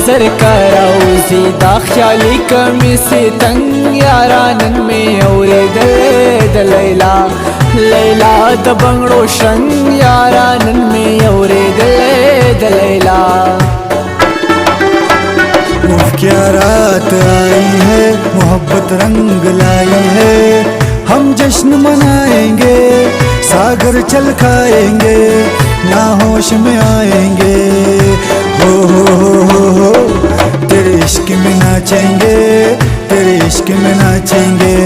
सरकार औजी दा ख्याली कमी से तंग यारानन में और दे लैला लैला द बंगड़ो शंग यारानन में और दे लैला। क्या रात आई है मोहब्बत रंग लाई है, हम जश्न मनाएंगे सागर छलकाएंगे ना होश में आएंगे। हो तेरे इश्क में नाचेंगे तेरे इश्क में नाचेंगे।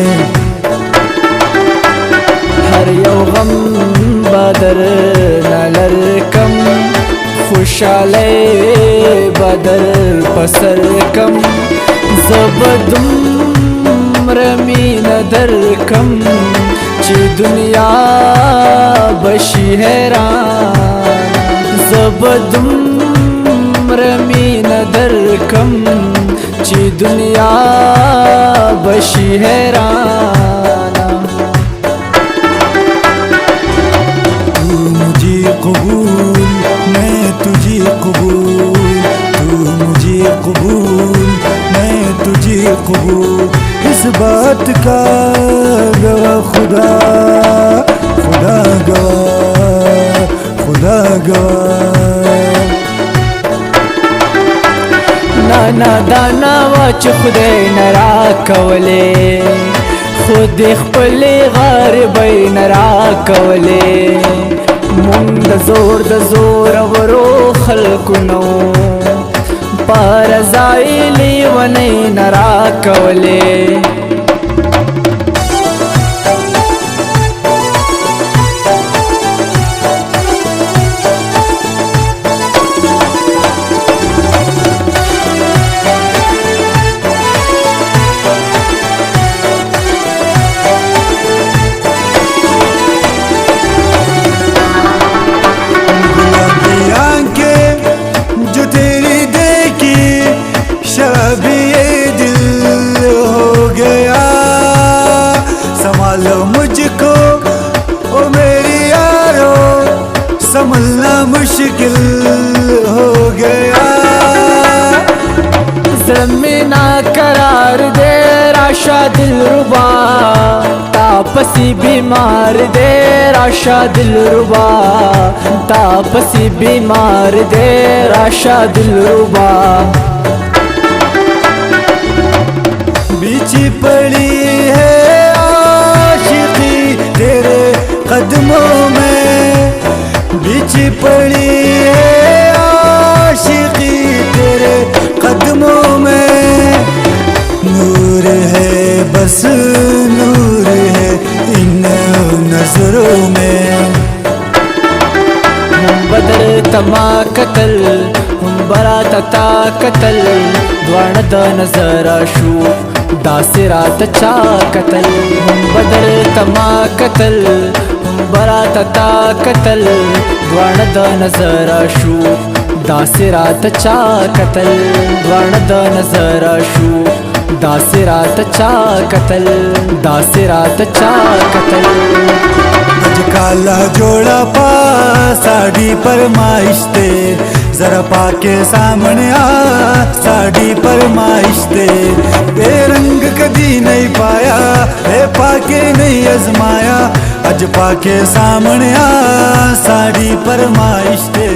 हर यो गम बदर नलर कम खुशाले बदर पसर कम जबदुम रमी नदर कम ची दुनिया बशी हैरान जबदुम रमी नदर कम ची दुनिया बशी हैरान। तू मुझे कबूल मैं तुझे कबूल, तू मुझे कबूल मैं तुझे कबूल, इस बात का गवाह खुदा खुदा गवाह खुदा गवाह। नाना दाना वाच खुदे नरा कवले खुद खपले गार बई नरा कवले मुंग द जोर वरो खलकुनो पारजाइली वने नरा कवले। संभालो मुझको ओ मेरी यारो संभलना मुश्किल हो गया। ज़मीना करार दे राशा दिल रुबा तापसी बीमार दे राशा दिल रुबा तापसी बीमार दे राशा दिल रुबा। बीच पड़ी है तेरे कदमों में, बीच पड़ी है आशिकी तेरे कदमों में। नूर है बस नूर है इन नजरों में। बदर तमा कतल बरा तता कतल द्वाण द नजर शू दासिरात चा कतल बदर तमा कतल बरा तता कतल द्वाण द नजर शू दासिरात चा कतल द्वाण द नजर शू दासिरात चा कतल दासिरात चा कतल। आज काला जोड़ा पा साड़ी पर माइश्ते जरा पाके सामने आ साड़ी पर माइश्ते। ये रंग कदी नहीं पाया ये पाके नहीं आजमाया, आज पाके सामने आ साड़ी पर माइश्ते।